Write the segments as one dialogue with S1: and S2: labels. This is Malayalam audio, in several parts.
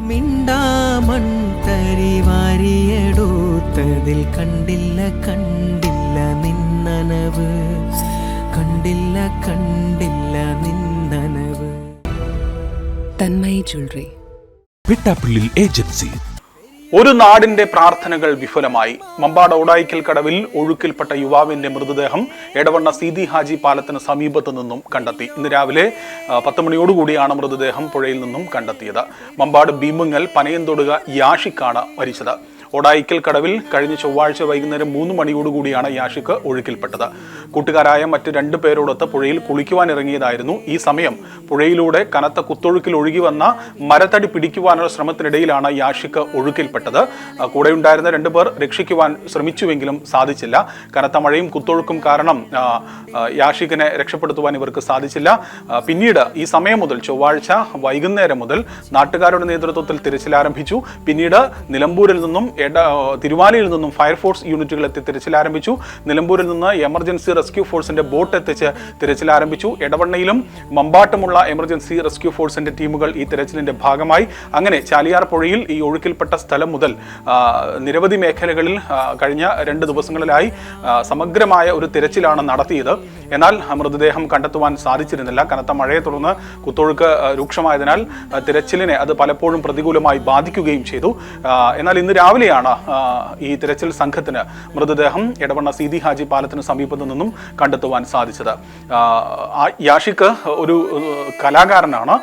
S1: മിണ്ടാമൺ തരി വാരിയെടുത്തതിൽ കണ്ടില്ല കണ്ടില്ല നിന്നനവ്, കണ്ടില്ല കണ്ടില്ല നിന്നനവ്.
S2: Thanmayi jewellery,
S3: Pittappillil agency.
S4: ഒരു നാടിന്റെ പ്രാർത്ഥനകൾ വിഫലമായി. മമ്പാട് ഓടായിക്കൽ കടവിൽ ഒഴുക്കിൽപ്പെട്ട യുവാവിന്റെ മൃതദേഹം എടവണ്ണ സീതി ഹാജി പാലത്തിന് സമീപത്തു നിന്നും കണ്ടെത്തി. ഇന്ന് രാവിലെ 10 മണിയോടുകൂടിയാണ് മൃതദേഹം പുഴയിൽ നിന്നും കണ്ടെത്തിയത്. മമ്പാട് ഭീമുങ്ങൽ പനയന്തൊടുക യാഷിക്കാണ് മരിച്ചത്. ഓടായിക്കൽ കടവിൽ കഴിഞ്ഞ ചൊവ്വാഴ്ച വൈകുന്നേരം 3 മണിയോടുകൂടിയാണ് യാഷിക്ക് ഒഴുക്കിൽപ്പെട്ടത്. കൂട്ടുകാരായ മറ്റ് 2 പേരോടൊത്ത് പുഴയിൽ കുളിക്കുവാൻ ഇറങ്ങിയതായിരുന്നു. ഈ സമയം പുഴയിലൂടെ കനത്ത കുത്തൊഴുക്കിൽ ഒഴുകി വന്ന മരത്തടി പിടിക്കുവാനുള്ള ശ്രമത്തിനിടയിലാണ് യാഷിക്ക് ഒഴുക്കിൽപ്പെട്ടത്. കൂടെയുണ്ടായിരുന്ന 2 പേർ രക്ഷിക്കുവാൻ ശ്രമിച്ചുവെങ്കിലും സാധിച്ചില്ല. കനത്ത മഴയും കുത്തൊഴുക്കും കാരണം യാഷിക്കിനെ രക്ഷപ്പെടുത്തുവാൻ ഇവർക്ക് സാധിച്ചില്ല. പിന്നീട് ഈ സമയം മുതൽ ചൊവ്വാഴ്ച വൈകുന്നേരം മുതൽ നാട്ടുകാരുടെ നേതൃത്വത്തിൽ തിരച്ചിൽ ആരംഭിച്ചു. പിന്നീട് നിലമ്പൂരിൽ നിന്നും തിരുവാലിയിൽ നിന്നും ഫയർഫോഴ്സ് യൂണിറ്റുകൾ എത്തി തിരച്ചിൽ ആരംഭിച്ചു. നിലമ്പൂരിൽ നിന്ന് എമർജൻസി റെസ്ക്യൂ ഫോഴ്സിന്റെ ബോട്ട് എത്തിച്ച് തിരച്ചിൽ ആരംഭിച്ചു. എടവണ്ണയിലും മമ്പാട്ടുമുള്ള എമർജൻസി റെസ്ക്യൂ ഫോഴ്സിന്റെ ടീമുകൾ ഈ തിരച്ചിലിന്റെ ഭാഗമായി. അങ്ങനെ ചാലിയാർ പുഴയിൽ ഈ ഒഴുക്കിൽപ്പെട്ട സ്ഥലം മുതൽ നിരവധി മേഖലകളിൽ കഴിഞ്ഞ 2 ദിവസങ്ങളിലായി സമഗ്രമായ ഒരു തിരച്ചിലാണ് നടത്തിയത്. എന്നാൽ മൃതദേഹം കണ്ടെത്തുവാൻ സാധിച്ചിരുന്നില്ല. കനത്ത മഴയെ തുടർന്ന് കുത്തൊഴുക്ക് രൂക്ഷമായതിനാൽ തിരച്ചിലിനെ അത് പലപ്പോഴും പ്രതികൂലമായി ബാധിക്കുകയും ചെയ്തു. എന്നാൽ ഇന്ന് രാവിലെയാണ് ഈ തിരച്ചിൽ സംഘത്തിന് മൃതദേഹം എടവണ്ണ സീതി ഹാജി പാലത്തിന് സമീപത്തു നിന്നും കണ്ടെത്തുവാൻ സാധിച്ചത്. യാഷിക്ക് ഒരു കലാകാരനാണ്.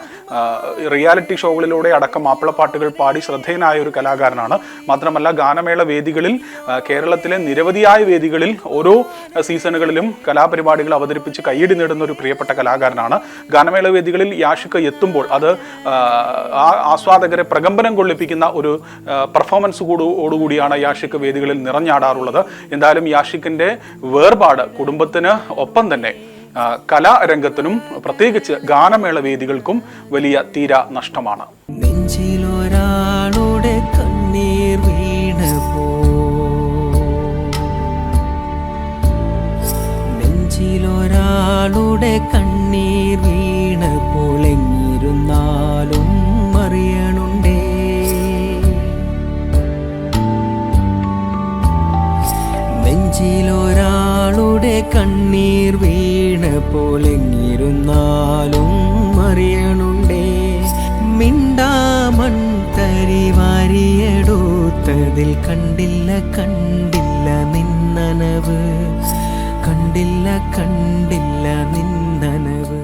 S4: റിയാലിറ്റി ഷോകളിലൂടെ അടക്കം മാപ്പിളപ്പാട്ടുകൾ പാടി ശ്രദ്ധേയനായ ഒരു കലാകാരനാണ്. മാത്രമല്ല ഗാനമേള വേദികളിൽ, കേരളത്തിലെ നിരവധിയായ വേദികളിൽ ഓരോ സീസണുകളിലും കലാപരിപാടികൾ അവതരിപ്പിച്ച് കയ്യടി നേടുന്ന ഒരു പ്രിയപ്പെട്ട കലാകാരനാണ്. ഗാനമേള വേദികളിൽ യാഷിക്ക് എത്തുമ്പോൾ അത് ആസ്വാദകരെ പ്രകമ്പനം കൊള്ളിപ്പിക്കുന്ന ഒരു പെർഫോമൻസ് ഓടുകൂടിയാണ് യാഷിക്ക് വേദികളിൽ നിറഞ്ഞാടാറുള്ളത്. എന്തായാലും യാഷിക്കിന്റെ വേർപാട് കുടുംബത്തിന് ഒപ്പം തന്നെ കലാരംഗത്തിനും പ്രത്യേകിച്ച് ഗാനമേള വേദികൾക്കും വലിയ തീരാ നഷ്ടമാണ്.
S1: നെഞ്ചിലൊരാളുടെ കണ്ണീർ വീണപ്പോ, നെഞ്ചിലൊരാളുടെ കണ്ണീർ വീണപ്പോൾ എങ്ങിരുന്നാലും അറിയണുണ്ടേ, നെഞ്ചിലൊരാളുടെ കണ്ണീർ വീണപ്പോൾ എങ്ങിരുന്നാലും അറിയണുണ്ടേ. മിണ്ടാമൺ തരി വാരിയെടുത്തതിൽ കണ്ടില്ല കണ്ടില്ല നിന്നനവ്, കണ്ടില്ല കണ്ടില്ല നിന്നനവ്.